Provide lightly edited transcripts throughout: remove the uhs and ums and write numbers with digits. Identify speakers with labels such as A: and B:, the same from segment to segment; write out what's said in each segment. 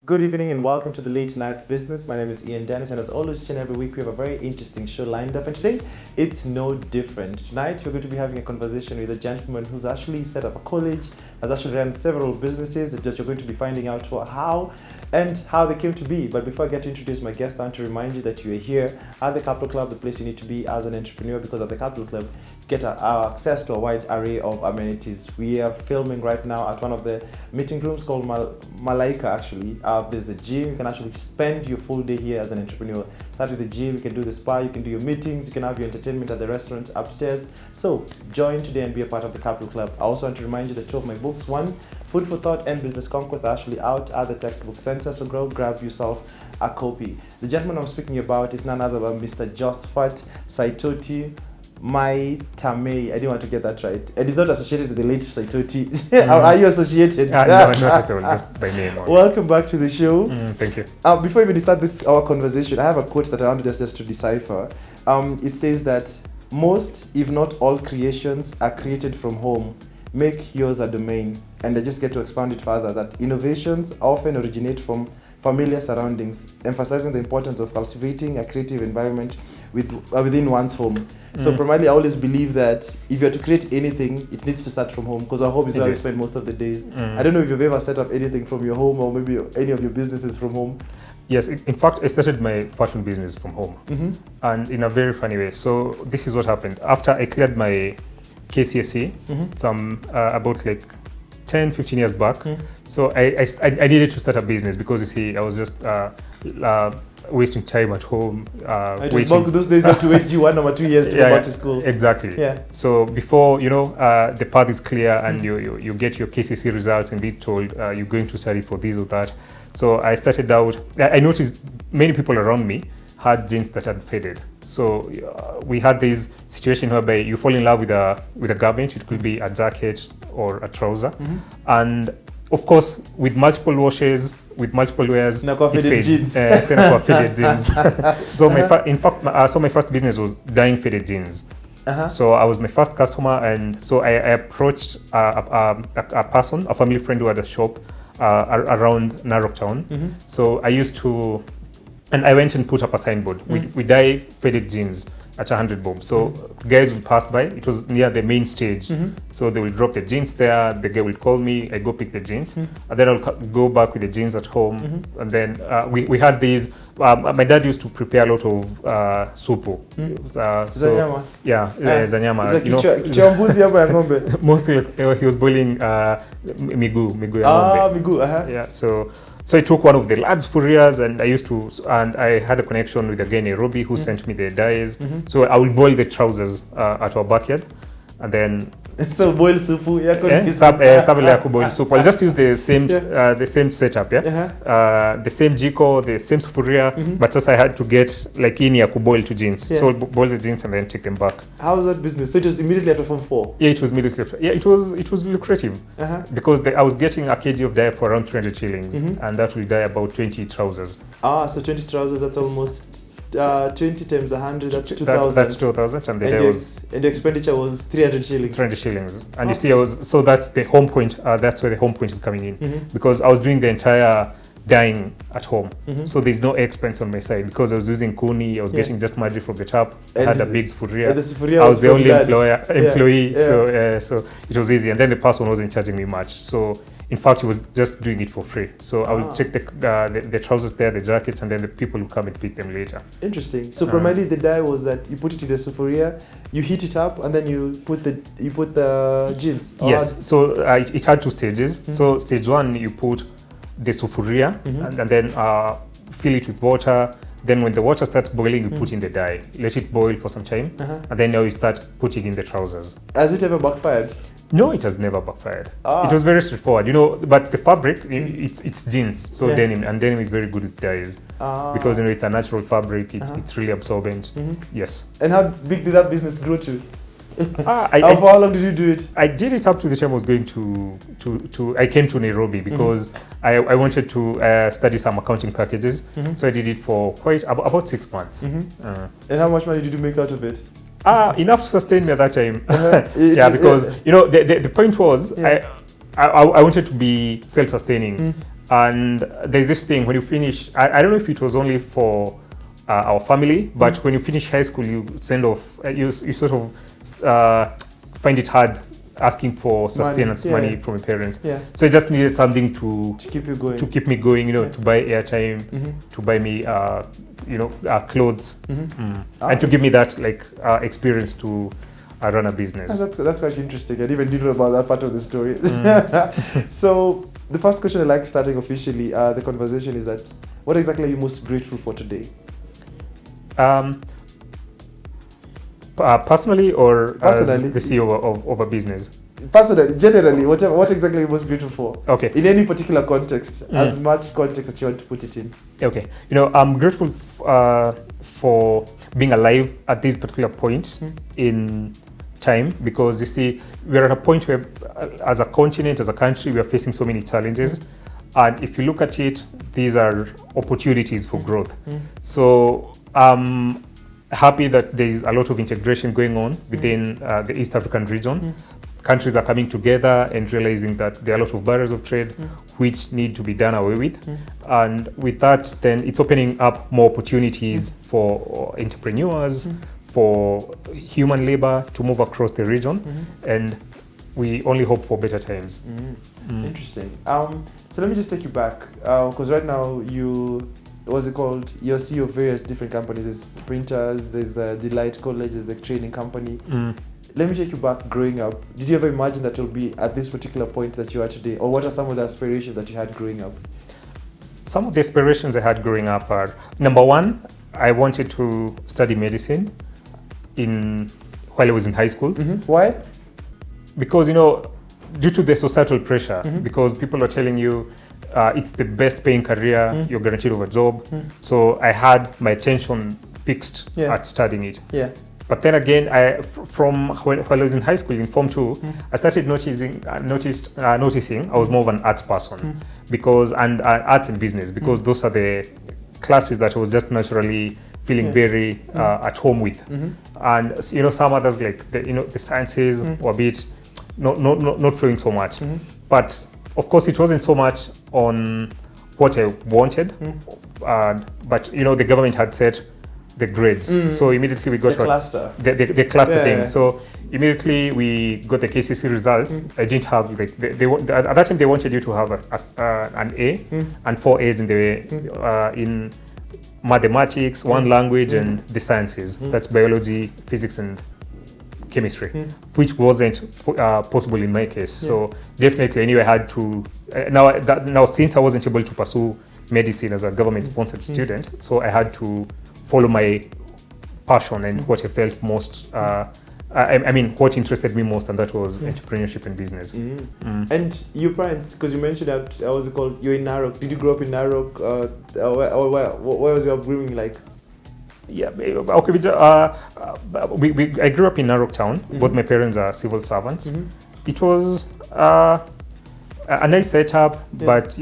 A: Good evening and welcome to the Late Night Business. My name is Ian Dennis, and as always, each and every week we have a very interesting show lined up. And today, it's no different. Tonight, we're going to be having a conversation with a gentleman who's actually set up a college, has actually run several businesses that you're going to be finding out how they came to be. But before I get to introduce my guest, I want to remind you that you are here at the Capital Club, the place you need to be as an entrepreneur, because at the Capital Club, you get access to a wide array of amenities. We are filming right now at one of the meeting rooms called Malaika, actually. There's the gym. You can actually spend your full day here as an entrepreneur. Start with the gym, you can do the spa, you can do your meetings, you can have your entertainment at the restaurant upstairs. So join today and be a part of the Capital Club. I also want to remind you that two of my books, one, Food for Thought and Business Conquest, are actually out at the textbook center, so go grab yourself a copy. The gentleman I'm speaking about is none other than Mr. Josephat Saitoti. My Tamei, I didn't want to get that right. And it's not associated with the late Saitoti. Are you associated?
B: No, not at all, just by name.
A: Welcome back to the show.
B: Thank you.
A: Before we start our conversation, I have a quote that I wanted us just to decipher. It says that most, if not all, creations are created from home. Make yours a domain. And I just get to expand it further, that innovations often originate from familiar surroundings, emphasizing the importance of cultivating a creative environment within one's home. So primarily, I always believe that if you're to create anything, it needs to start from home, because our home is where we spend most of the days. I don't know if you've ever set up anything from your home, or maybe any of your businesses from home.
B: Yes, in fact, I started my fashion business from home, and in a very funny way. So this is what happened. After I cleared my KCSE, some about like 10, 15 years back. So I needed to start a business, because you see, I was just wasting time at home.
A: Waiting. Those days you have to wait G1 or 2 years to go back to school.
B: Exactly.
A: Yeah.
B: So before, the path is clear and you get your KCSE results and be told you're going to study for this or that. So I started out, I noticed many people around me had jeans that had faded. So we had this situation whereby you fall in love with a garment. It could be a jacket or a trouser, and of course, with multiple washes, with multiple wears, it fades. Faded jeans. So my first business was dyeing faded jeans. So I was my first customer, and so I approached a person, a family friend who had a shop around Narok Town. So I used to. And I went and put up a signboard. We dye faded jeans at 100 bob. So guys will pass by. It was near the main stage. So they will drop the jeans there. The guy will call me. I go pick the jeans. And then I'll go back with the jeans at home. And then we had these. My dad used to prepare a lot of supu.
A: Zanyama.
B: Yeah, zanyama. Mostly he was boiling migu. Yeah, so I took one of the large furias, and I had a connection with a guy in Nairobi who sent me the dyes. So I will boil the trousers at our backyard, and then
A: so boil supu.
B: Boil soup. I'll just use the same setup, the same jiko, the same sufuria, but just I had to get like in here to boil two jeans. So boil the jeans and then take them back.
A: How was that business? So it was immediately after Form 4?
B: Yeah, it was immediately after. Yeah, it was lucrative because I was getting a kg of dye for around 300 shillings, and that will dye about 20 trousers. So
A: 20 trousers, that's almost 20 times 100, that's 2,000.
B: That's 2,000, and
A: the expenditure was 300 shillings.
B: 300 shillings, and you see, so that's the home point. That's where the home point is coming in, because I was doing the entire dyeing at home, so there's no expense on my side, because I was using kuni. I was getting just magic from the tap. I had a big sufuria. I was the only employee, so it was easy. And then the person wasn't charging me much, so in fact, he was just doing it for free. So I will check the trousers there, the jackets, and then the people will come and pick them later. Interesting.
A: So primarily the dye was that you put it in the sufuria, you heat it up, and then you put the jeans.
B: Yes. So it had two stages. So stage one, you put the sufuria, and then fill it with water. Then when the water starts boiling, you put in the dye. Let it boil for some time, and then now you start putting in the trousers.
A: Has it ever backfired?
B: No, it has never backfired. It was very straightforward, but the fabric, it's jeans, so denim, and denim is very good with dyes, because it's a natural fabric, it's really absorbent. Yes.
A: And how big did that business grow to? How long did you do it?
B: I did it up to the time I was going I came to Nairobi, because I wanted to study some accounting packages, so I did it for about 6 months.
A: And how much money did you make out of it?
B: Enough to sustain me at that time. Because the point was, I wanted to be self-sustaining. And there's this thing when you finish. I don't know if it was only for our family, but when you finish high school, you send off. You sort of find it hard asking for sustenance money from your parents.
A: Yeah.
B: So I just needed something to
A: keep you going.
B: To keep me going, to buy airtime, to buy me, clothes, and to give me that experience to run a business.
A: That's quite interesting. I didn't even know about that part of the story. So the first question I like starting officially the conversation is that what exactly are you most grateful for today? Personally or personally,
B: as the CEO of a business?
A: Personally, generally, what exactly are you most grateful for?
B: Okay.
A: In any particular context, as much context that you want to put it in.
B: Okay. I'm grateful for being alive at this particular point in time, because you see, we're at a point where as a continent, as a country, we are facing so many challenges. And if you look at it, these are opportunities for growth. So happy that there is a lot of integration going on within the East African region. Countries are coming together and realizing that there are a lot of barriers of trade which need to be done away with. And with that, then it's opening up more opportunities for entrepreneurs, for human labor to move across the region. And we only hope for better times.
A: Interesting. So let me just take you back, because right now what's it called? You're CEO of various different companies. There's printers, there's the Delight College, there's the training company. Let me take you back growing up. Did you ever imagine that you'll be at this particular point that you are today? Or what are some of the aspirations that you had growing up?
B: Some of the aspirations I had growing up are, number one, I wanted to study medicine while I was in high school.
A: Why?
B: Because, due to the societal pressure, because people are telling you it's the best paying career, you're guaranteed of a job. So I had my attention fixed at studying it. But then again, from when I was in high school, in Form 2, I started noticing I was more of an arts person, and arts and business, because those are the classes that I was just naturally feeling very at home with. And some others like the sciences were a bit not flowing so much. But of course, it wasn't so much on what I wanted, but the government had set the grades. So immediately we got
A: the cluster.
B: The cluster thing. So immediately we got the KCC results. I didn't have at that time they wanted you to have an A and 4 A's in mathematics, one language, and the sciences. That's biology, physics, and chemistry, which wasn't possible in my case. So definitely, anyway, I had to now since I wasn't able to pursue medicine as a government-sponsored student, so I had to follow my passion and what I felt most. What interested me most, and that was entrepreneurship and business.
A: And your parents, because you mentioned that, what's it called? You're in Narok. Did you grow up in Narok? Where was your upbringing like?
B: Yeah, okay. I grew up in Narok town. Both my parents are civil servants. It was a nice setup, but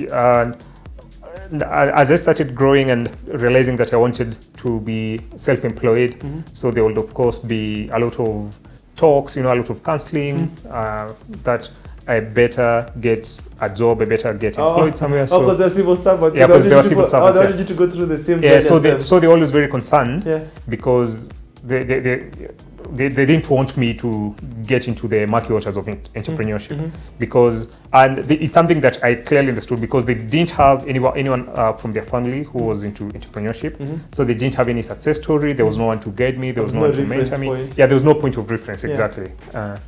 B: as I started growing and realizing that I wanted to be self-employed, so there would of course be a lot of talks, a lot of counseling, that I better get a job, I better get employed somewhere.
A: So, because they're civil servants.
B: Yeah, because they were civil servants.
A: They wanted you to go through the same
B: journey. Yeah, so they're always very concerned, because they didn't want me to get into the murky waters of entrepreneurship, it's something that I clearly understood, because they didn't have anyone from their family who was into entrepreneurship. So they didn't have any success story. There was no one to guide me. There was no one to mentor me. Yeah, there was no point of reference, exactly.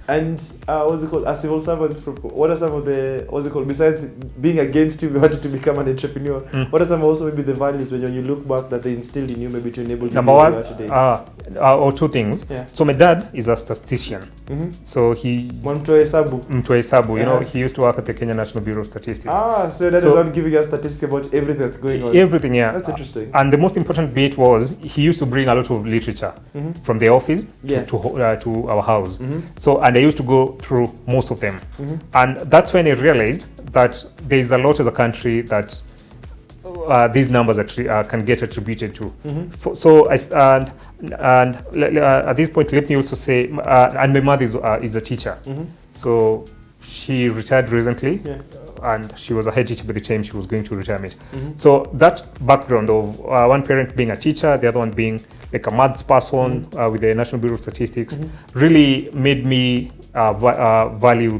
A: And what's it called? As civil servants, what are some of the, besides being against you, we wanted to become an entrepreneur, what are some also maybe the values when you look back that they instilled in you, maybe to enable you
B: Number one,
A: where you are today?
B: Or two things. So my dad is a statistician. So he he used to work at the Kenya National Bureau of Statistics.
A: So that is not giving us statistics about everything that's going on.
B: Everything, yeah.
A: That's interesting.
B: And the most important bit was he used to bring a lot of literature from the office to our house. So, and I used to go through most of them. And that's when I realized that there is a lot as a country that these numbers can get attributed to. So at this point, let me also say, and my mother is a teacher. So she retired recently.
A: Yeah.
B: And she was a head teacher by the time she was going to retirement. So that background of one parent being a teacher, the other one being like a maths person with the National Bureau of Statistics, really made me value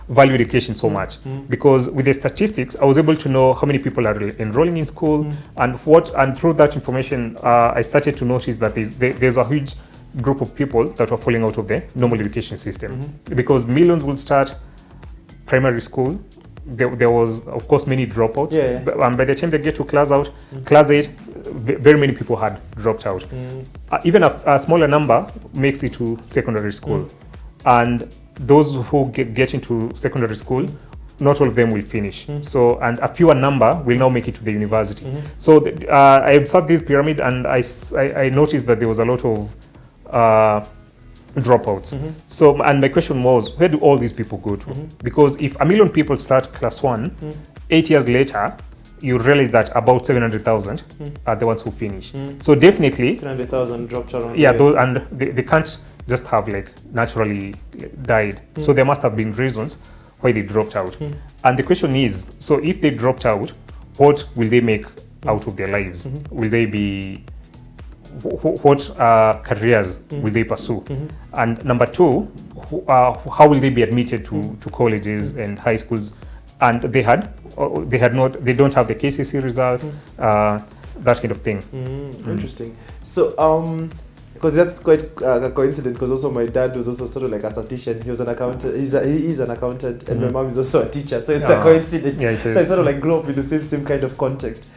B: value education so much. Because with the statistics, I was able to know how many people are enrolling in school, and through that information, I started to notice that there's a huge group of people that were falling out of the normal education system. Because millions will start primary school. There was, of course, many dropouts. And by the time they get to class 8, very many people had dropped out. Even a smaller number makes it to secondary school. And those who get into secondary school, not all of them will finish. So, and a fewer number will now make it to the university. So I observed this pyramid, and I noticed that there was a lot of dropouts. So, and my question was, where do all these people go to? Because if 1 million people start class 1, 8 years later, you realize that about 700,000 are the ones who finish. So definitely
A: 700,000 dropped around.
B: Yeah, those, and they can't just have like naturally died. So there must have been reasons why they dropped out. And the question is, so if they dropped out, what will they make out of their lives? Will they be what careers will they pursue? And number 2, how will they be admitted to colleges and high schools? And they don't have the KCC results, that kind of thing.
A: Interesting. So because that's quite a coincidence, because also my dad was also sort of like a statistician. He was an accountant. He is an accountant, and my mom is also a teacher. So it's a coincidence.
B: Yeah, it is.
A: So I sort of like grew up with the same kind of context.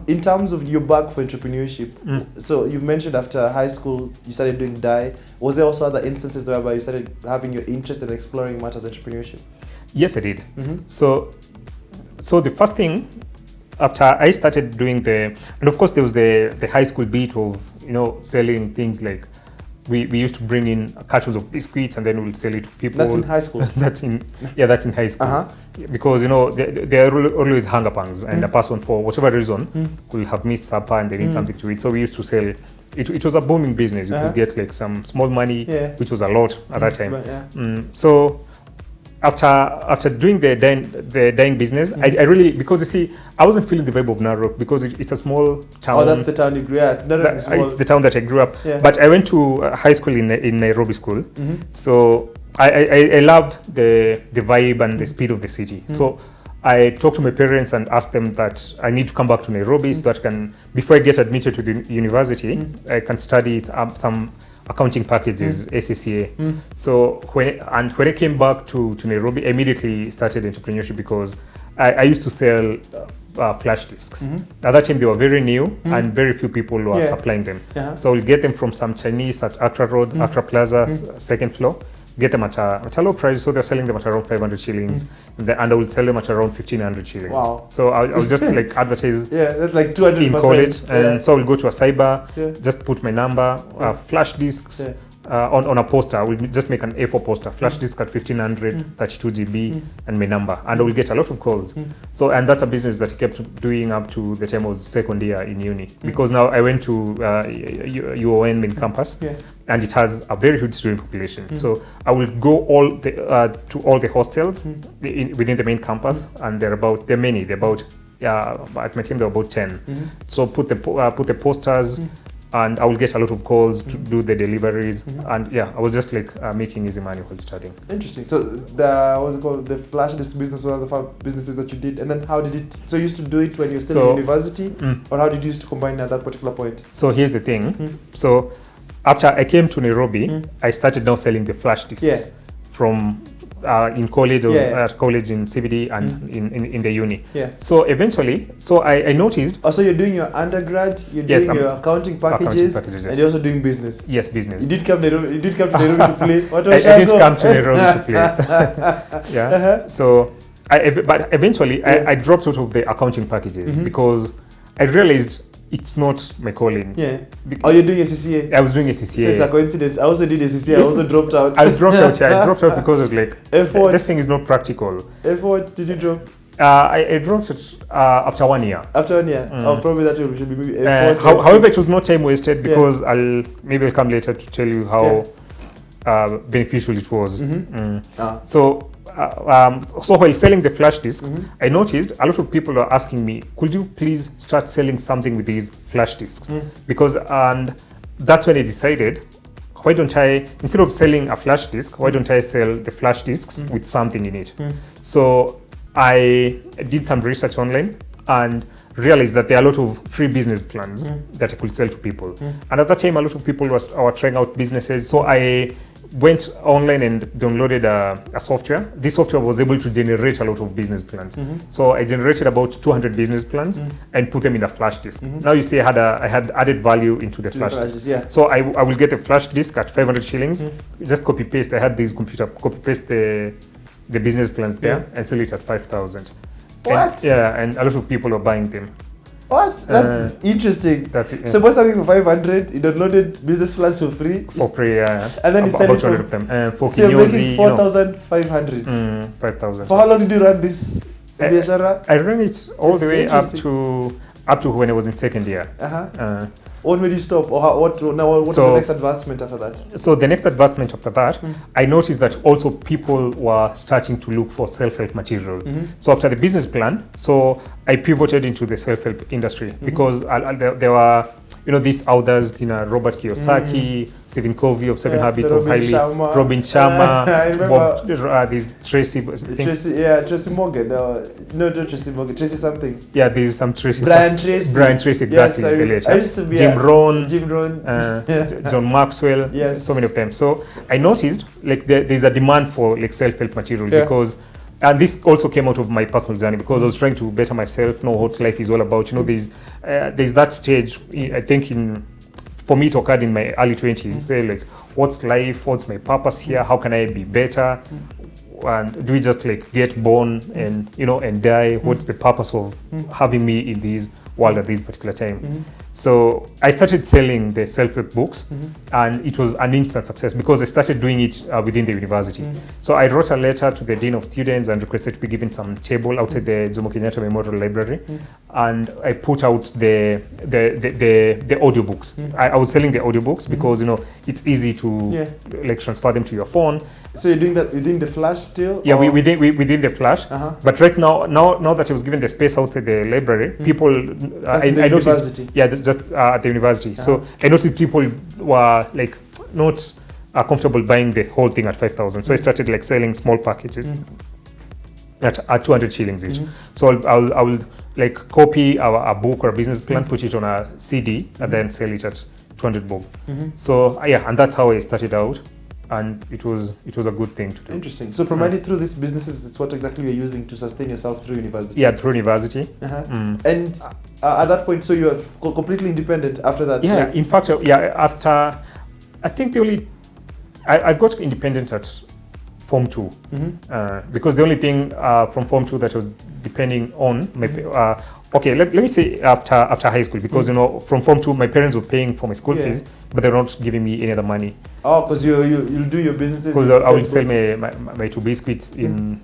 A: In terms of your back for entrepreneurship, so you mentioned after high school you started doing dye. Was there also other instances whereby you started having your interest in exploring matters of entrepreneurship?
B: Yes, I did. So the first thing after I started doing and of course there was the high school beat of selling things like we used to bring in cartons of biscuits and then we'll sell it to people.
A: That's in high school.
B: That's in high school. Because there are always hunger pangs, and a person for whatever reason could have missed supper and they need something to eat. So we used to sell. It was a booming business. You could get like some small money, which was a lot at that time. So after doing the dyeing business, I really, because you see, I wasn't feeling the vibe of Narok because it's a small town.
A: Oh, that's the town you grew up.
B: It's the town that I grew up. But I went to high school in Nairobi school. So I loved the vibe and the speed of the city. So I talked to my parents and asked them that I need to come back to Nairobi so that before I get admitted to the university, I can study some accounting packages, ACCA. So when I came back to Nairobi, I immediately started entrepreneurship because I used to sell flash disks. At that time, they were very new and very few people were supplying them. So I'll get them from some Chinese at Accra Road, Accra Plaza, second floor. Get them at a low price, so they're selling them at around 500 shillings, and I will sell them at around 1,500 shillings. Wow! So I'll just like advertise.
A: That's like 200%
B: in college, and so I'll go to a cyber, just put my number, flash disks. On a poster, I will just make an A4 poster, flash disk at 1,500, 32 GB, and my number, and I will get a lot of calls. So, and that's a business that I kept doing up to the time I was second year in uni, because now I went to UON main campus, and it has a very huge student population. So I will go to all the hostels within the main campus, and they're many. They're about at my team there are about 10. So put the posters. And I will get a lot of calls to do the deliveries, and I was just like making easy money while studying.
A: Interesting. So the flash disk business was one of the businesses that you did, and then how did it? So you used to do it when you were still in university, or how did you used to combine at that particular point?
B: So here's the thing. So after I came to Nairobi, I started now selling the flash disks from. In college, I was at college in CBD and in the uni. So eventually, I noticed.
A: Oh, so you're doing your undergrad, you're doing your accounting packages, and you're also doing business.
B: Yes, business.
A: You did come to Nairobi to play.
B: I didn't come to Nairobi to play. So, but eventually, I dropped out of the accounting packages because I realized it's not my calling.
A: You're doing ACCA?
B: I was doing ACCA.
A: So it's a coincidence. I also did ACCA. I also dropped out.
B: I dropped out. I dropped out because I was like, this thing is not practical.
A: What did you drop?
B: I dropped it after 1 year.
A: After 1 year? Probably that should be maybe
B: however, it was not time wasted because I'll come later to tell you how beneficial it was. So while selling the flash discs, I noticed a lot of people are asking me, could you please start selling something with these flash discs? Because, and that's when I decided, why don't I, instead of selling a flash disk, why don't I sell the flash discs with something in it? So I did some research online and realized that there are a lot of free business plans that I could sell to people. And at that time, a lot of people were trying out businesses. So I went online and downloaded a software. This software was able to generate a lot of business plans. So I generated about 200 business plans and put them in a flash disk. Now you see I had added value into the flash disk. So I will get the flash disk at 500 shillings. Just copy paste. I had this computer copy paste the business plans there and sell it at 5,000.
A: What?
B: And a lot of people are buying them.
A: What? That's interesting.
B: That's it. Yeah.
A: So bought something for 500, you downloaded business plans for free?
B: For free, yeah.
A: And then you sell it for...
B: of them. For
A: so you're making 4,500.
B: 5,000.
A: For how long did you run this?
B: I ran it all the way up to when I was in second year.
A: What made you stop? Or what was the next advancement after that?
B: So the next advancement after that, I noticed that also people were starting to look for self-help material. So after the business plan, so I pivoted into the self-help industry because there were, these authors, Robert Kiyosaki, Stephen Covey of Seven Habits of Highly, Robin Sharma, Bob, Tracy Morgan, not Tracy Morgan, Tracy something. Yeah, there's some Tracy. Brian Tracy, exactly. Yes, I used to be Jim Rohn, John Maxwell, so many of them. So I noticed there's a demand for self-help material because. And this also came out of my personal journey because I was trying to better myself, know what life is all about. There's that stage, I think for me it occurred in my early 20s, where what's life, what's my purpose here, how can I be better? And do we just get born and, and die? What's the purpose of having me in this world at this particular time? So I started selling the self-help books and it was an instant success because I started doing it within the university. So I wrote a letter to the Dean of Students and requested to be given some table outside the Jomo Kenyatta Memorial Library. And I put out the audiobooks. I was selling the audiobooks because, it's easy to transfer them to your phone.
A: So you're doing that within the Flash still?
B: Yeah, within the Flash. But right now that I was given the space outside the library, people, I noticed, just at the university. So I noticed people were not comfortable buying the whole thing at 5,000. So I started selling small packages at 200 shillings each. So I will copy a book or a business plan, put it on a CD, and then sell it at 200 bob. So and that's how I started out. And it was a good thing to do.
A: Interesting. So primarily through these businesses, it's what exactly you're using to sustain yourself through university?
B: Yeah, through university.
A: And at that point, so you're completely independent after that?
B: Yeah, in fact, after, I think I got independent at Form 2. Because the only thing from Form 2 that was depending on my let me say after high school, because from Form 2 my parents were paying for my school fees, but they're not giving me any other money.
A: Oh, because you'll do your businesses.
B: Because I will sell my 2 biscuits in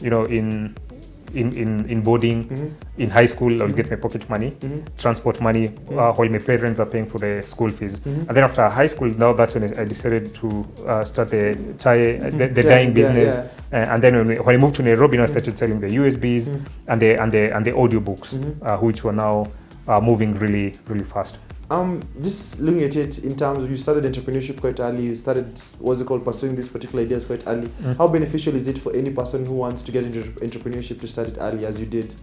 B: boarding. In high school I'll get my pocket money, transport money, while my parents are paying for the school fees. And then after high school, now that's when I decided to start the dyeing business. And then when I moved to Nairobi, I started selling the USBs and the audiobooks, which were now moving really, really fast.
A: Just looking at it in terms of, you started entrepreneurship quite early, you started, pursuing these particular ideas quite early. How beneficial is it for any person who wants to get into entrepreneurship to start it early as you did?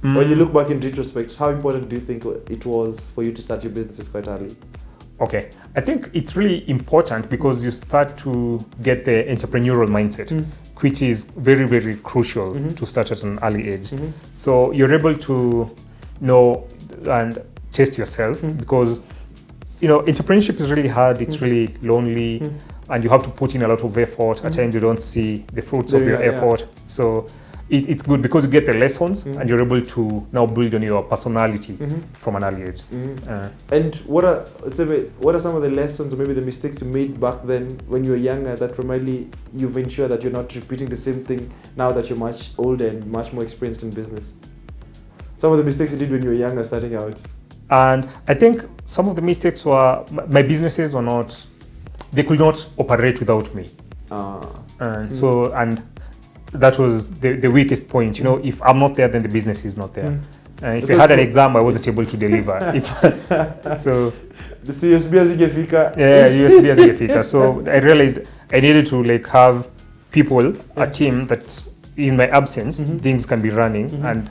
A: When you look back in retrospect, how important do you think it was for you to start your businesses quite early?
B: Okay, I think it's really important because you start to get the entrepreneurial mindset, which is very, very crucial to start at an early age. So you're able to know and test yourself because entrepreneurship is really hard, it's really lonely, and you have to put in a lot of effort. At times you don't see the fruits of your effort. So it's good because you get the lessons and you're able to now build on your personality from an early age.
A: And what are some of the lessons or maybe the mistakes you made back then when you were younger that primarily you've ensured that you're not repeating the same thing now that you're much older and much more experienced in business? Some of the mistakes you did when you were younger starting out.
B: And I think some of the mistakes were, my businesses were not they could not operate without me. And so, and that was the weakest point. You know, if I'm not there, then the business is not there. If
A: So
B: I had an exam, I wasn't able to deliver. So
A: the USB as ingefika.
B: yeah, USB as ingefika. So I realized I needed to like have people, a team that in my absence, things can be running and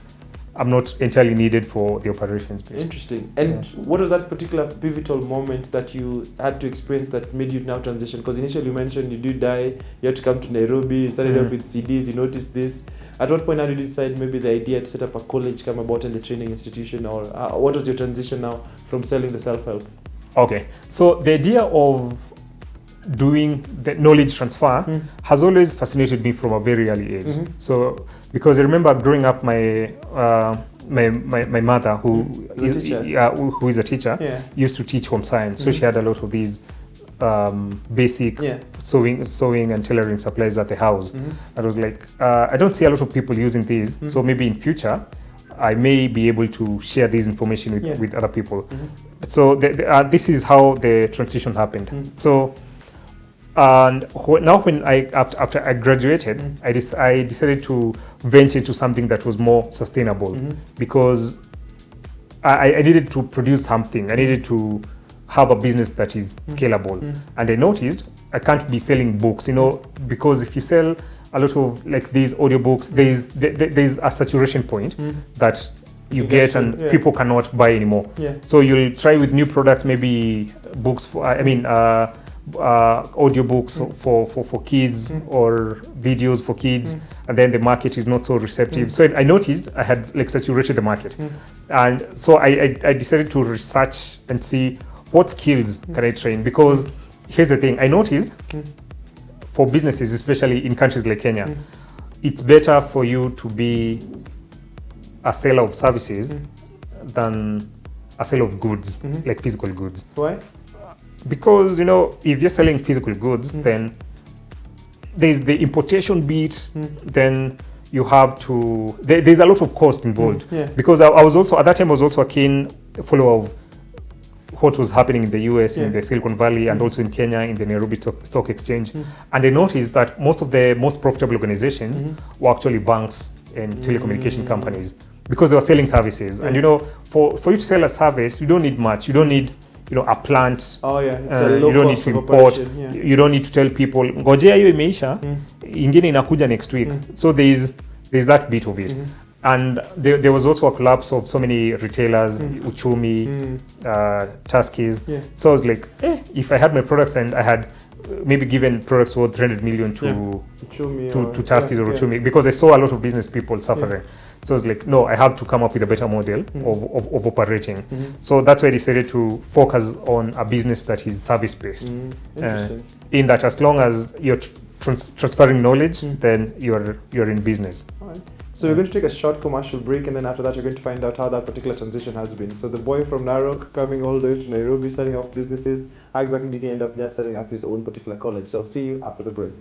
B: I'm not entirely needed for the operations bit.
A: Interesting. And what was that particular pivotal moment that you had to experience that made you now transition? Because initially you mentioned you did die, you had to come to Nairobi, you started up with CDs, you noticed this. At what point now did you decide maybe the idea to set up a college come about in the training institution, or what was your transition now from selling the self-help?
B: Okay, so the idea of doing the knowledge transfer has always fascinated me from a very early age. So because I remember growing up, my mother, who is a teacher, used to teach home science. So she had a lot of these basic sewing and tailoring supplies at the house. I was like, I don't see a lot of people using these, so maybe in future I may be able to share this information with other people. So this is how the transition happened. So and now when after I graduated, I decided to venture into something that was more sustainable, because I needed to produce something. I needed to have a business that is scalable. And I noticed I can't be selling books, you know, because if you sell a lot of like these audiobooks, there's a saturation point that you get and people cannot buy anymore. So you'll try with new products, maybe books for, audiobooks for kids or videos for kids, and then the market is not so receptive. So I noticed I had like saturated the market. And so I decided to research and see what skills can I train, because here's the thing, I noticed for businesses, especially in countries like Kenya, it's better for you to be a seller of services than a seller of goods, like physical goods.
A: Why?
B: Because, you know, if you're selling physical goods, then there's the importation bit, then you have to, there's a lot of cost involved. Because I was also, at that time, I was also a keen follower of what was happening in the US, in the Silicon Valley, and also in Kenya, in the Nairobi Stock Exchange. And I noticed that most of the most profitable organizations were actually banks and telecommunication companies, because they were selling services. And, you know, for you to sell a service, you don't need much. You don't need, you know, a plant. It's a low, you don't need to import. You don't need to tell people, ngojea hiyo imeisha, ingine inakuja next week. So there's that bit of it. And there was also a collapse of so many retailers, Uchumi, Tuskies. So I was like, if I had my products and I had maybe given products worth 300 million to Tuskies or Uchumi, because I saw a lot of business people suffering. So I was like, no, I have to come up with a better model of operating. So that's why I decided to focus on a business that is service-based. In that, as long as you're transferring knowledge, then you're in business.
A: All right. So we're going to take a short commercial break, and then after that you're going to find out how that particular transition has been. So the boy from Narok coming all the way to Nairobi, starting off businesses, how exactly did he end up just setting up his own particular college? So I'll see you after the break.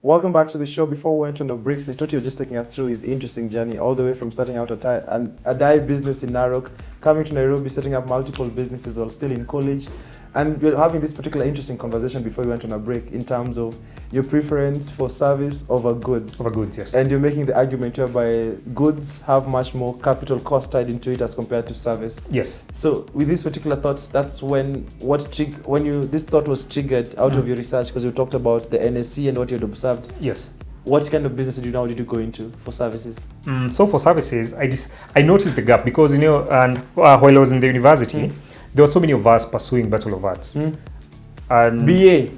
A: Welcome back to the show. Before we went on the break, Saitoti was just taking us through his interesting journey all the way from starting out a dye business in Narok, coming to Nairobi, setting up multiple businesses while still in college. And we're having this particular interesting conversation before we went on a break in terms of your preference for service over goods.
B: Over goods, yes.
A: And you're making the argument whereby goods have much more capital cost tied into it as compared to service.
B: Yes.
A: So with these particular thoughts, that's when this thought was triggered out of your research, because you talked about the NSC and what you had observed.
B: Yes.
A: What kind of business did you go into for services?
B: So for services, I noticed the gap, because, you know, and while I was in the university, there were so many of us pursuing Bachelor of Arts. And
A: BA.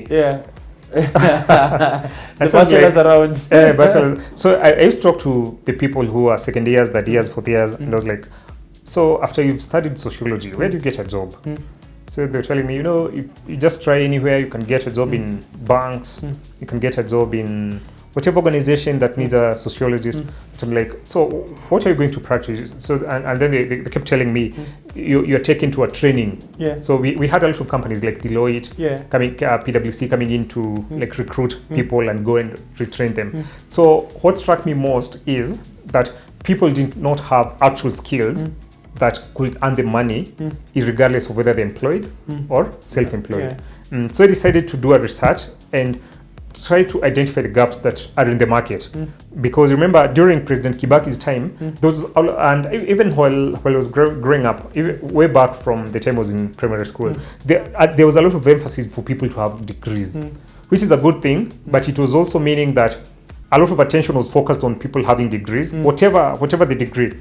B: Yeah.
A: The bachelors around.
B: Bachelors. So I used to talk to the people who are second years, third years, fourth years, and I was like, so after you've studied sociology, where do you get a job? So they're telling me, you know, you just try anywhere. You can get a job in banks. You can get a job in whatever organization that needs a sociologist. I'm like, so what are you going to practice? So and then they kept telling me, you're taken to a training. So we had a lot of companies like Deloitte, coming, PwC coming in to like recruit people and go and retrain them. So what struck me most is that people did not have actual skills that could earn the money, regardless of whether they're employed or self-employed. So I decided to do a research and try to identify the gaps that are in the market. Because remember, during President Kibaki's time, those, and even while I was growing up, even way back from the time I was in primary school, there was a lot of emphasis for people to have degrees, which is a good thing, but it was also meaning that a lot of attention was focused on people having degrees, whatever the degree,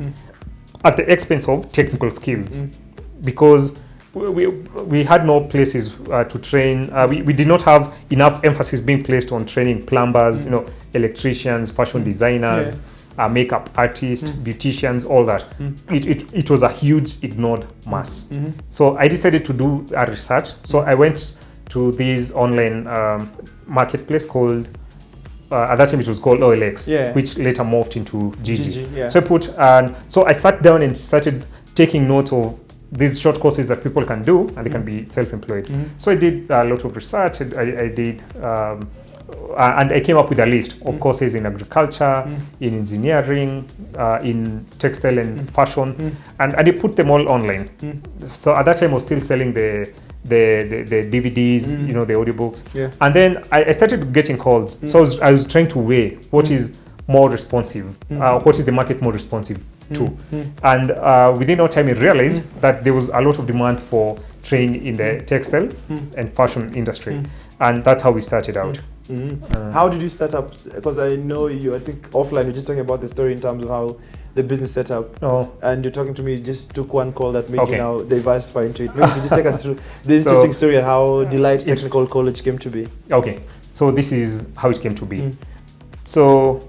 B: at the expense of technical skills, because we had no places to train. We did not have enough emphasis being placed on training plumbers, electricians, fashion designers, makeup artists, beauticians, all that. It was a huge ignored mass. So I decided to do a research. So I went to this online marketplace called, at that time it was called OLX, which later morphed into Gigi. So I sat down and started taking note of these short courses that people can do, and they can be self-employed. So I did a lot of research. I did, and I came up with a list of courses in agriculture, in engineering, in textile and fashion, and I put them all online. So at that time I was still selling the DVDs, the audiobooks, and then I started getting calls. So I was trying to weigh what is more responsive, what is the market more responsive to, and within no time I realized that there was a lot of demand for training in the textile and fashion industry, and that's how we started out.
A: How did you start up? Because I know you, I think offline you're just talking about the story in terms of how the business set up, and you're talking to me, you just took one call that made you now diversify into it. Maybe you just take us through the interesting story of how Delight Technical College came to be.
B: Okay, so this is how it came to be. So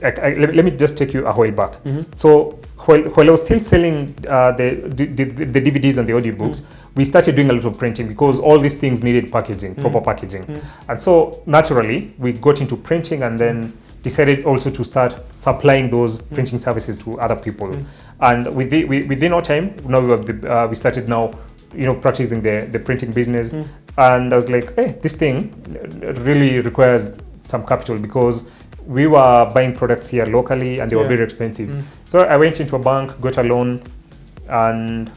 B: let me just take you a while back. So while I was still selling the DVDs and the audiobooks, we started doing a lot of printing because all these things needed packaging, proper packaging. And so naturally, we got into printing and then decided also to start supplying those printing services to other people. And within no time, now we started now, practicing the printing business. And I was like, hey, this thing really requires some capital because we were buying products here locally and they were very expensive. So I went into a bank, got a loan, and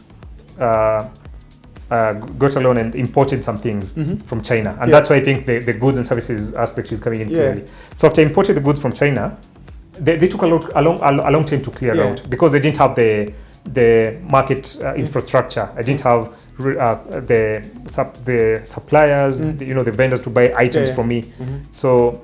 B: imported some things from China. And that's why I think the goods and services aspect is coming in clearly. So after I imported the goods from China, they took a long time to clear out because they didn't have the market infrastructure. I didn't have the suppliers, the vendors to buy items from me. So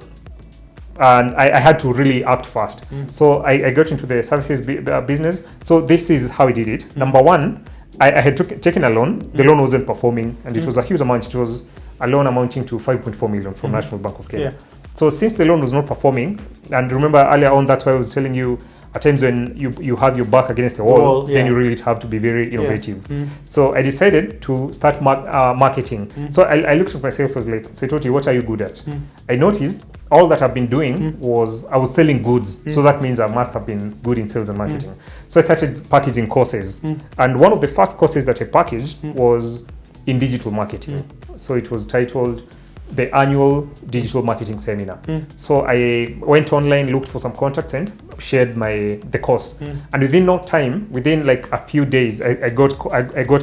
B: and I had to really act fast. So I got into the services business. So this is how I did it. Number one, I had taken a loan. The loan wasn't performing, and it was a huge amount. It was a loan amounting to 5.4 million from National Bank of Kenya. So since the loan was not performing, and remember earlier on, that's why I was telling you, at times when you have your back against the wall, then you really have to be very innovative. So I decided to start marketing. So I looked at myself as like, Saitoti, what are you good at? I noticed all that I've been doing was I was selling goods. So that means I must have been good in sales and marketing. So I started packaging courses. And one of the first courses that I packaged was in digital marketing. So it was titled the annual digital marketing seminar. So I went online, looked for some contacts and shared the course. And within no time, within like a few days, I got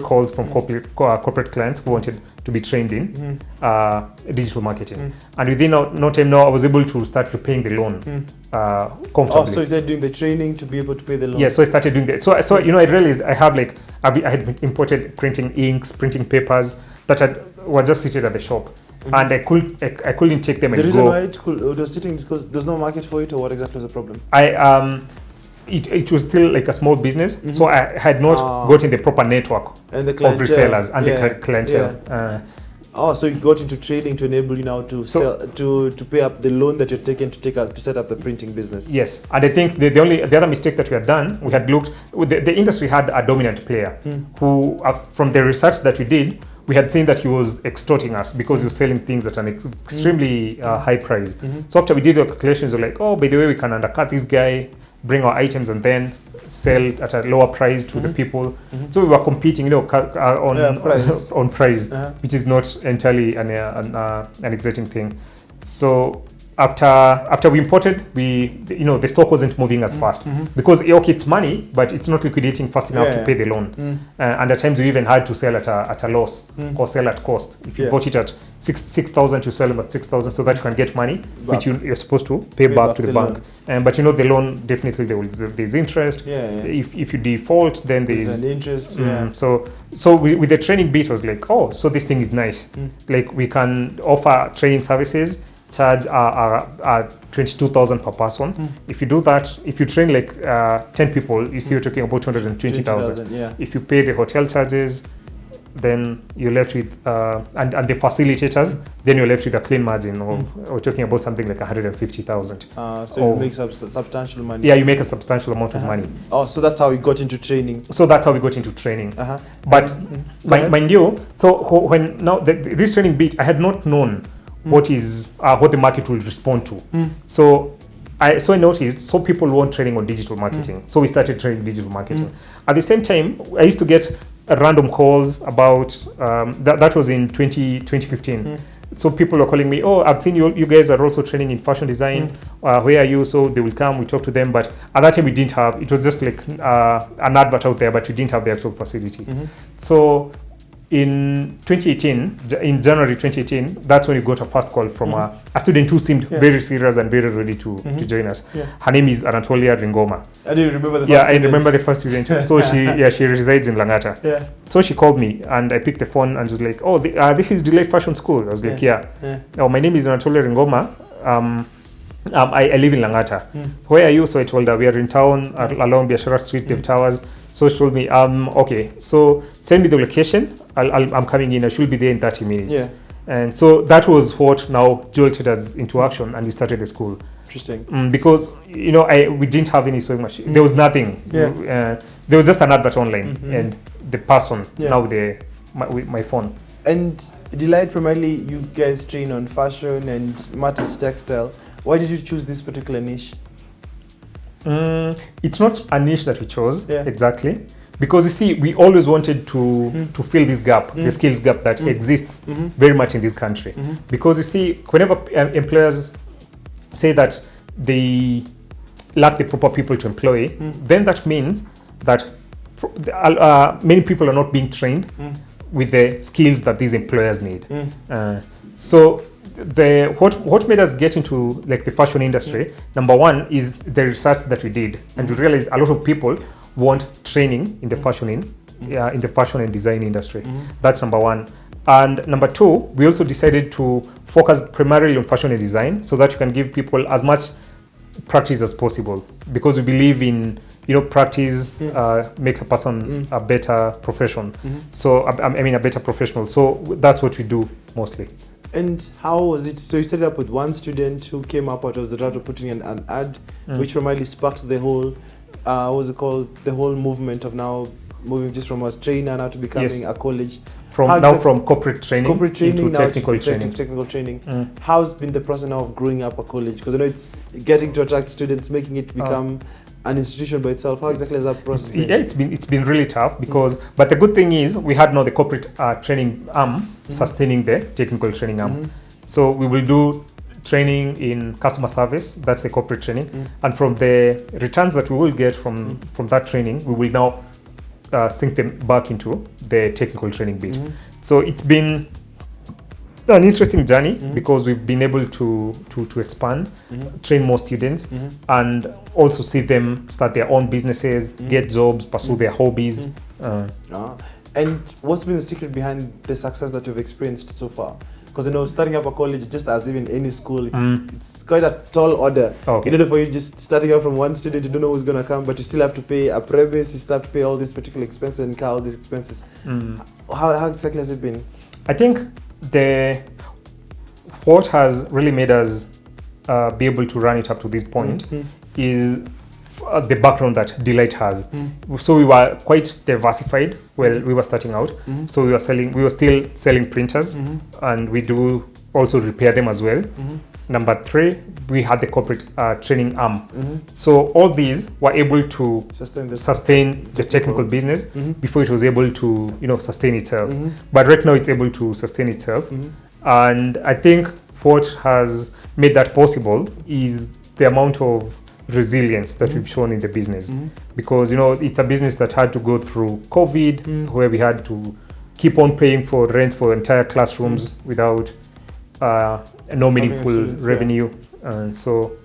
B: calls from corporate clients who wanted to be trained in digital marketing. And within no time now, I was able to start repaying the loan comfortably.
A: Oh, so you started doing the training to be able to pay the loan?
B: Yeah, so I started doing that. So I realized I had imported printing inks, printing papers that were just seated at the shop. And I couldn't take them and go.
A: The reason why it was sitting is because there's no market for it, or what exactly was the problem?
B: It was still like a small business, so I had not gotten the proper network of resellers and the clientele.
A: So you got into trading to enable you now to sell, to pay up the loan that you're taking to set up the printing business.
B: Yes, and I think the other mistake that we had done, we had looked, the industry had a dominant player who, from the research that we did, we had seen that he was extorting us because he was selling things at an extremely high price. So after we did the calculations, we were like, oh, by the way, we can undercut this guy, bring our items, and then sell at a lower price to the people. So we were competing, you know, on price, which is not entirely an exciting thing. So after we imported, the stock wasn't moving as fast because okay, it's money, but it's not liquidating fast enough to pay the loan. And at times we even had to sell at a loss or sell at cost. If you bought it at 6,000, you sell them at 6,000 so that you can get money, which you're supposed to pay back to the bank. But you know, the loan, definitely there's interest. If you default, then there's
A: an interest.
B: So with the training bit, I was like, oh, so this thing is nice. Like we can offer training services, charge 22,000 per person. If you do that, if you train like 10 people, you see you're talking about 220,000. If you pay the hotel charges, then you're left with and the facilitators, then you're left with a clean margin of we're talking about something like 150,000.
A: So it makes up substantial money.
B: Yeah, you make a substantial amount of money.
A: Oh, so that's how we got into training.
B: But mind you, so when now this training bit, I had not known what the market will respond to. So I noticed, so people want training on digital marketing. So we started training digital marketing. At the same time, I used to get random calls about, that was in 2015. So people are calling me, oh, I've seen you guys are also training in fashion design. Where are you? So they will come, we talk to them. But at that time we didn't have, it was just like an advert out there, but we didn't have the actual facility. So in 2018, in January 2018, that's when we got a first call from a student who seemed very serious and very ready to join us. Her name is Anatolia Ringoma.
A: I do remember the first
B: I remember the first student. So she resides in Langata. So she called me and I picked the phone and was like, oh, this is Delay Fashion School. I was like, oh, my name is Anatolia Ringoma. I live in Langata. Where are you? So I told her we are in town along Biashara Street, Dev Towers. So she told me, okay, so send me the location. I'm coming in. I should be there in 30 minutes. And so that was what now jolted us into action, and we started the school.
A: Interesting.
B: Because you know, we didn't have any sewing machine. There was nothing. There was just an advert online, and the person now with my phone.
A: And Delight, primarily you guys train on fashion and Mattis textile. Why did you choose this particular niche?
B: It's not a niche that we chose exactly, because you see, we always wanted to fill this gap, the skills gap that exists very much in this country. Because you see, whenever employers say that they lack the proper people to employ, then that means that many people are not being trained with the skills that these employers need. So what made us get into like the fashion industry, number one, is the research that we did, and we realized a lot of people want training in the fashion in the fashion and design industry. That's number one. And number two, we also decided to focus primarily on fashion and design so that you can give people as much practice as possible, because we believe in, you know, practice makes a person a better profession. So I mean a better professional. So that's what we do mostly.
A: And how was it? So you set it up with one student who came up out of the doubt of putting in an ad, which primarily sparked the whole, what was it called? The whole movement of now moving just from a trainer now to becoming a college.
B: From corporate training
A: into
B: technical training.
A: Technical training. How's been the process now of growing up a college? Because I know it's getting to attract students, making it become an institution by itself. How exactly has that process been?
B: It's been really tough because, but the good thing is we had now the corporate training arm sustaining the technical training arm. So we will do training in customer service, that's the corporate training, and from the returns that we will get from that training, we will now sink them back into the technical training bit. So it's been an interesting journey because we've been able to expand, train more students, and also see them start their own businesses, get jobs, pursue their hobbies.
A: And what's been the secret behind the success that you've experienced so far? Because you know, starting up a college, just as even any school, it's quite a tall order. In order for you just starting out from one student, you don't know who's going to come, but you still have to pay a premise, you still have to pay all these particular expenses and incur all these expenses. How exactly has it been?
B: I think what has really made us be able to run it up to this point is the background that Delight has. So we were quite diversified while we were starting out. So we were still selling printers, and we do also repair them as well. Number 3, we had the corporate training arm. So all these were able to sustain the technical business before it was able to, sustain itself. But right now it's able to sustain itself. And I think what has made that possible is the amount of resilience that we've shown in the business. Because, it's a business that had to go through COVID, where we had to keep on paying for rent for entire classrooms without no meaningful revenue. And so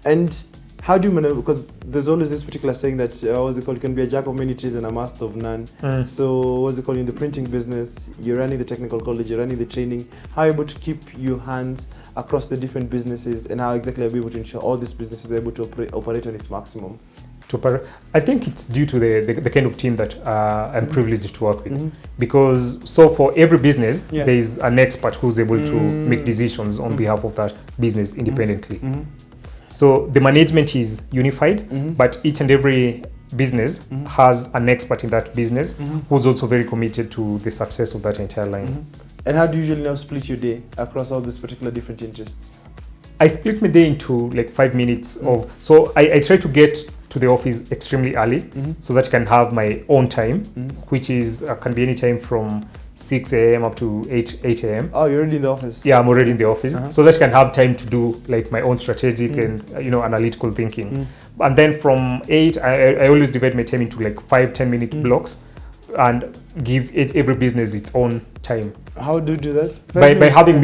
A: and how do you manage, because there's always this particular saying that what's it called, you can be a jack of many trades and a master of none. So what's it called, in the printing business, you're running the technical college, you're running the training, how are you able to keep your hands across the different businesses, and how exactly are you able to ensure all these businesses are able to operate on its maximum?
B: I think it's due to the kind of team that I'm privileged to work with. Because so for every business, there is an expert who's able to make decisions on behalf of that business independently. So the management is unified, but each and every business has an expert in that business who's also very committed to the success of that entire line.
A: And how do you usually now split your day across all these particular different interests?
B: I split my day into like 5 minutes of, so I try to get to the office extremely early so that I can have my own time, which is can be any time from 6 a.m. up to 8 a.m.
A: Oh, you're already in the office?
B: Yeah, I'm already in the office. So that I can have time to do like my own strategic and analytical thinking. And then from 8, I always divide my time into like 5-10 minute blocks and give every business its own time.
A: How do you do that?
B: By having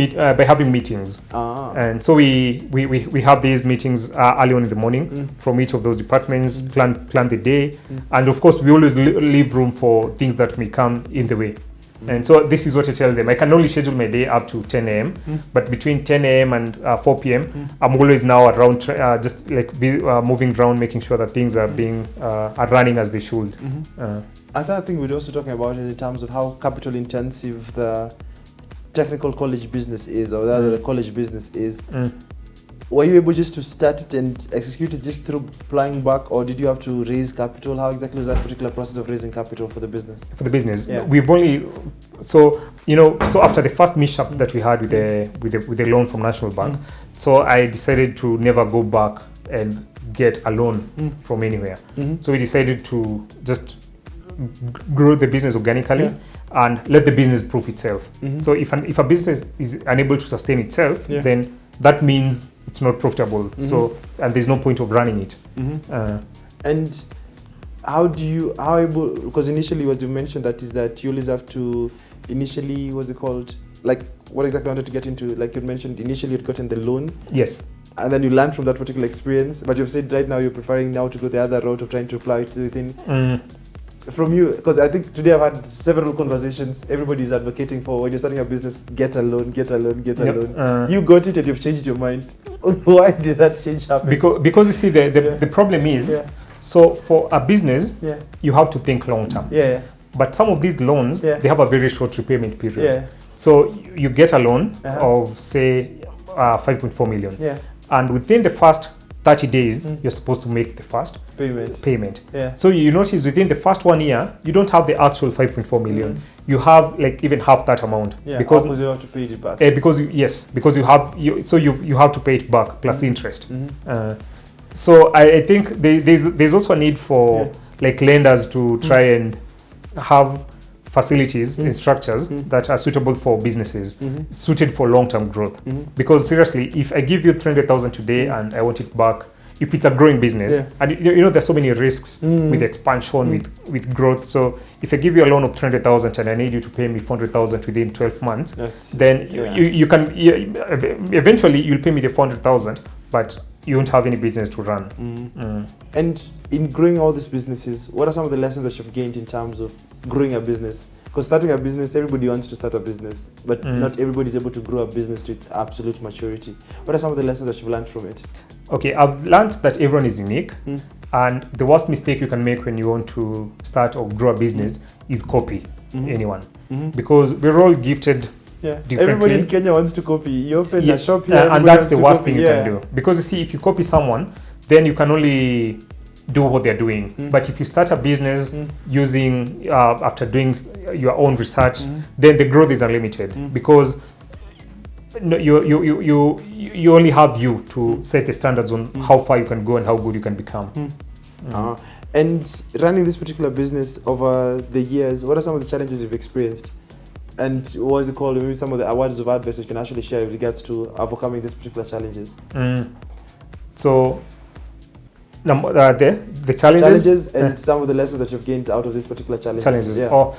B: meetings. And so we have these meetings early on in the morning from each of those departments, plan the day, and of course we always leave room for things that may come in the way. And so this is what I tell them. I can only schedule my day up to 10 a.m. But between 10 a.m. and 4 p.m. I'm always now around, just like moving around, making sure that things are are running as they should.
A: Another thing we're also talking about is in terms of how capital intensive the technical college business is, or rather the college business is. Were you able just to start it and execute it just through applying back, or did you have to raise capital? How exactly was that particular process of raising capital for the business?
B: For the business, we've only so after the first mishap that we had with the loan from National Bank, so I decided to never go back and get a loan from anywhere. So we decided to just grow the business organically and let the business prove itself. So if a business is unable to sustain itself, then that means it's not profitable. So, and there's no point of running it.
A: And how able, because initially what you mentioned that is that you always have to initially, what's it called? Like what exactly I wanted to get into, like you mentioned, initially you'd gotten the loan.
B: Yes.
A: And then you learned from that particular experience, but you've said right now you're preferring now to go the other route of trying to apply to the thing. From you, because I think today I've had several conversations, everybody's advocating for when you're starting a business, get a loan, get a loan, get a loan. You got it and you've changed your mind. Why did that change happen?
B: Because you see, the problem is, so for a business, you have to think long term. But some of these loans, they have a very short repayment period. So you get a loan of say 5.4 million. And within the first 30 days, you're supposed to make the first payment. So you notice within the first 1 year, you don't have the actual 5.4 million. You have like even half that amount.
A: Because you have to pay it back.
B: Because you have to pay it back plus interest. So I think there's also a need for like lenders to try and have facilities and structures that are suitable for businesses, suited for long-term growth. Because seriously, if I give you 300,000 today and I want it back, if it's a growing business, and there's so many risks with expansion, with growth. So if I give you a loan of 300,000 and I need you to pay me 400,000 within 12 months, then you can eventually you'll pay me the 400,000, but you won't have any business to run.
A: And in growing all these businesses, what are some of the lessons that you've gained in terms of growing a business? Because starting a business, everybody wants to start a business, but not everybody is able to grow a business to its absolute maturity. What are some of the lessons that you've learned from it? Okay,
B: I've learned that everyone is unique, and the worst mistake you can make when you want to start or grow a business is copy anyone, because we're all gifted differently.
A: Everybody in Kenya wants to copy. You open a shop here,
B: and that's the worst thing you can do. Because you see, if you copy someone, then you can only do what they're doing. But if you start a business using after doing your own research, then the growth is unlimited, because you only have you to set the standards on how far you can go and how good you can become.
A: And running this particular business over the years, what are some of the challenges you've experienced? And what is it called? Maybe some of the awards of advice that you can actually share with regards to overcoming these particular challenges.
B: So, the challenges
A: and some of the lessons that you've gained out of this particular challenges.
B: Yeah.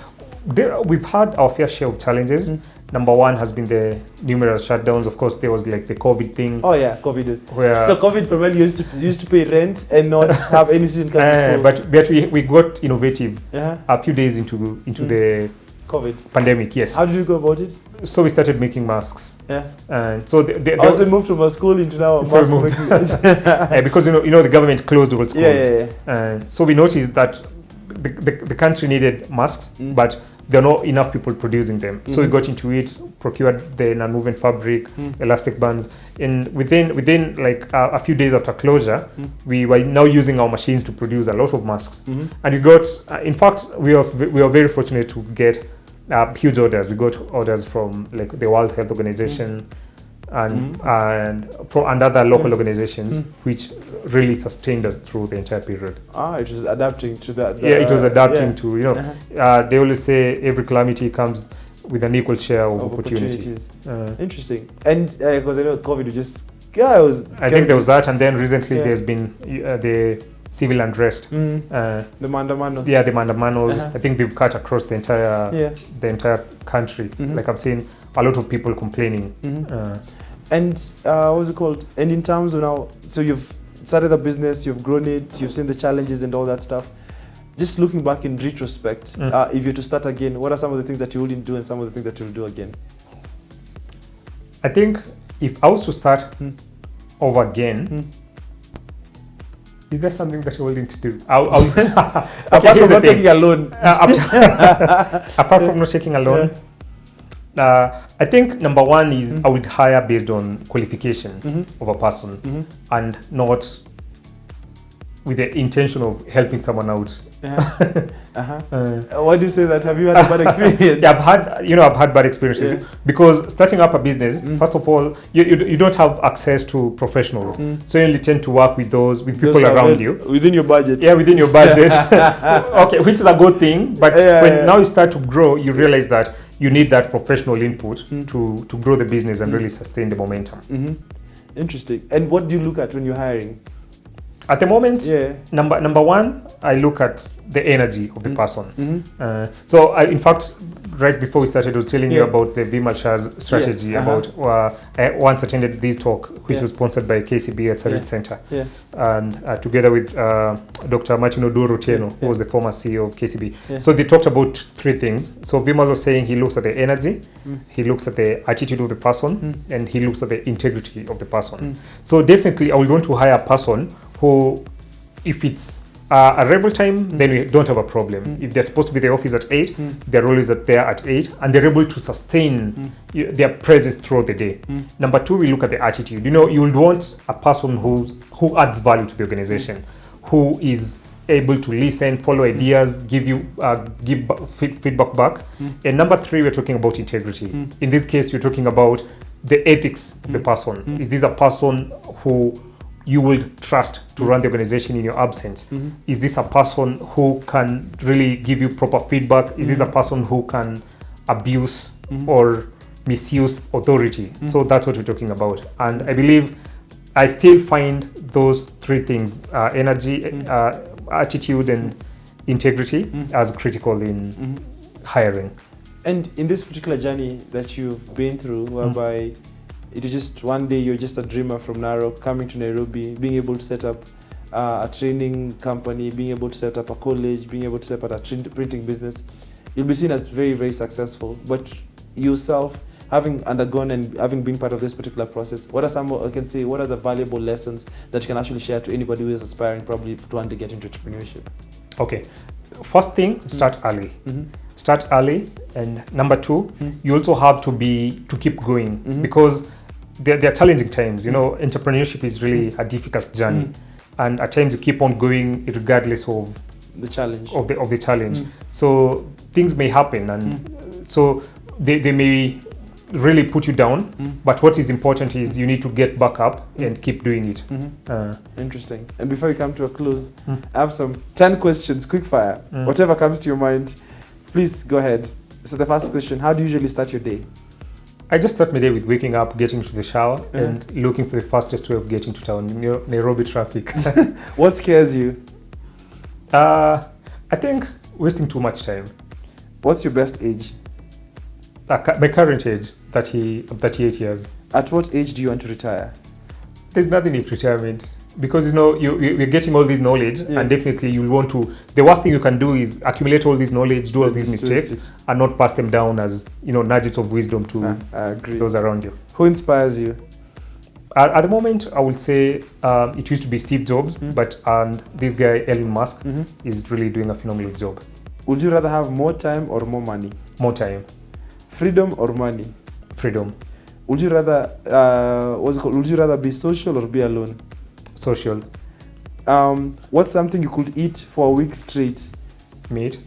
B: We've had our fair share of challenges. Number one has been the numerous shutdowns. Of course, there was like the COVID thing.
A: Oh yeah, COVID is.
B: So
A: COVID primarily used to pay rent and not have any student come to school.
B: But we got innovative a few days into the
A: COVID
B: pandemic. Yes.
A: How did you go about it?
B: So we started making masks.
A: Yeah.
B: And so
A: also moved from a school into now a mask making.
B: because the government closed all schools.
A: Yeah.
B: So we noticed that the country needed masks, but there are not enough people producing them. So we got into it, procured the non-woven fabric, elastic bands, and within like a few days after closure, we were now using our machines to produce a lot of masks. And we got, in fact, we were very fortunate to get huge orders. We got orders from like the World Health Organization and other local organizations, which really sustained us through the entire period.
A: It was adapting to that.
B: It was adapting to, they always say every calamity comes with an equal share of opportunities.
A: Interesting. And because I know COVID
B: I think there was that, and then recently there's been the civil unrest.
A: The mandamanos.
B: Yeah, the mandamanos. I think they've cut across the entire country. Like I've seen a lot of people complaining.
A: And what's it called? And in terms of now, so you've started a business, you've grown it, you've seen the challenges and all that stuff. Just looking back in retrospect, if you're to start again, what are some of the things that you wouldn't do and some of the things that you'll do again?
B: I think if I was to start over again, is there something that you wouldn't do?
A: Apart from not taking a loan.
B: Apart from not taking a loan, I think number one is I would hire based on qualification of a person and not with the intention of helping someone out.
A: Why do you say that? Have you had a bad experience?
B: Yeah, I've had bad experiences because starting up a business, first of all, you don't have access to professionals, so you only tend to work with people around you
A: within your budget.
B: Yeah, within your budget. Okay, which is a good thing, but when now you start to grow, you realize that you need that professional input to grow the business and really sustain the momentum.
A: Interesting. And what do you look at when you're hiring?
B: At the moment, number one, I look at the energy of the person. So in fact, right before we started, I was telling you about the Vimal Shah's strategy about I once attended this talk, which was sponsored by KCB at Sarit Center. And together with Dr. Martin Oduro Tieno, who was the former CEO of KCB. So they talked about three things. So Vimal was saying he looks at the energy, he looks at the attitude of the person, and he looks at the integrity of the person. So definitely I would want to hire a person who, if it's a rebel time, then we don't have a problem. If they're supposed to be at the office at 8, they're always there at 8, and they're able to sustain their presence throughout the day. Number two, we look at the attitude. You would want a person who adds value to the organization, who is able to listen, follow ideas, give feedback back. And number three, we're talking about integrity. In this case, we're talking about the ethics of the person. Is this a person who you will trust to run the organization in your absence? Is this a person who can really give you proper feedback? Is this a person who can abuse or misuse authority? So that's what we're talking about. And I believe I still find those three things, energy, attitude, and integrity, as critical in hiring.
A: And in this particular journey that you've been through, whereby it is just one day you're just a dreamer from Narok, coming to Nairobi, being able to set up a training company, being able to set up a college, being able to set up a printing business, you'll be seen as very, very successful. But yourself, having undergone and having been part of this particular process, what are the valuable lessons that you can actually share to anybody who is aspiring probably to want to get into entrepreneurship?
B: Okay. First thing, start early. Start early. And number two, you also have to keep going because there are challenging times. Entrepreneurship is really a difficult journey. and at times you keep on going regardless of
A: The challenge.
B: of the challenge. So things may happen, and so they may really put you down, but what is important is you need to get back up and keep doing it.
A: Interesting. And before we come to a close, I have some 10 questions, quick fire. Whatever comes to your mind, please go ahead. So the first question, how do you usually start your day?
B: I just start my day with waking up, getting into the shower, and looking for the fastest way of getting to town, Nairobi traffic.
A: What scares you?
B: I think wasting too much time.
A: What's your best age?
B: My current age, 38 years.
A: At what age do you want to retire?
B: There's nothing like retirement, because you're getting all this knowledge, and definitely you'll want to. The worst thing you can do is accumulate all this knowledge, do all these mistakes, and not pass them down as nuggets of wisdom to those around you.
A: Who inspires you?
B: At the moment, I would say it used to be Steve Jobs, and this guy Elon Musk is really doing a phenomenal job.
A: Would you rather have more time or more money?
B: More time.
A: Freedom or money?
B: Freedom.
A: Would you rather Would you rather be social or be alone?
B: Social.
A: What's something you could eat for a week straight?
B: Meat.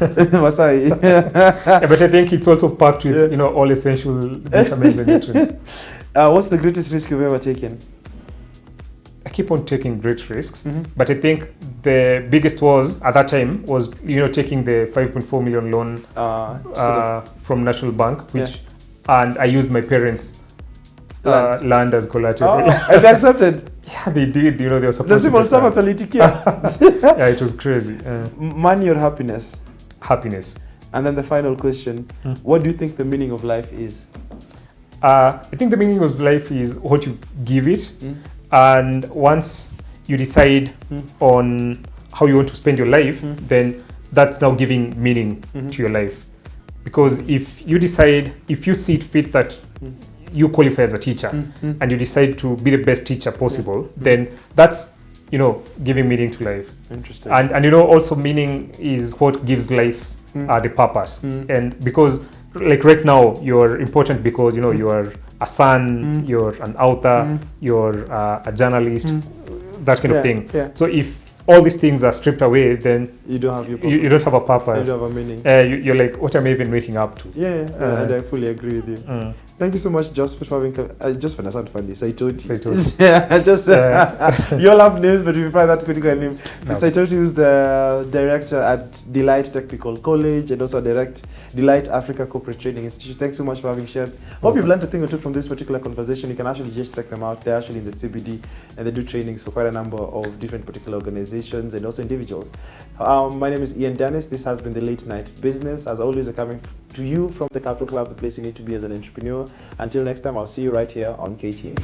A: Masai.
B: But I think it's also packed with all essential vitamins and nutrients.
A: What's the greatest risk you've ever taken?
B: I keep on taking great risks, but I think the biggest was at that time was taking the 5.4 million loan from National Bank, which and I used my parents' land as collateral.
A: And they accepted.
B: Yeah, they did. They were supposed to. Yeah, it was crazy.
A: Money or happiness?
B: Happiness.
A: And then the final question: what do you think the meaning of life is?
B: I think the meaning of life is what you give it, and once you decide on how you want to spend your life, then that's now giving meaning to your life. Because if you see it fit that you qualify as a teacher and you decide to be the best teacher possible, then that's giving meaning to life.
A: Interesting.
B: And also meaning is what gives life the purpose. And because like right now you're important because you are a son, you're an author, you're a journalist, that kind of thing. So if all these things are stripped away, then
A: you don't have your purpose.
B: You don't have a purpose.
A: You don't have a meaning.
B: You're like, what am I even waking up to?
A: And I fully agree with you. Thank you so much, Josh, for having. Just for that sound funny, Saitoti. You all have names, but we find that particular name. No. Saitoti, who's the director at Delight Technical College and also Delight Africa Corporate Training Institute. Thanks so much for having shared. Hope you've learned a thing or two from this particular conversation. You can actually just check them out. They're actually in the CBD, and they do trainings for quite a number of different particular organizations and also individuals. My name is Ian Dennis. This has been the Late Night Business. As always, we're coming to you from the Capital Club, the place you need to be as an entrepreneur. Until next time, I'll see you right here on KTN.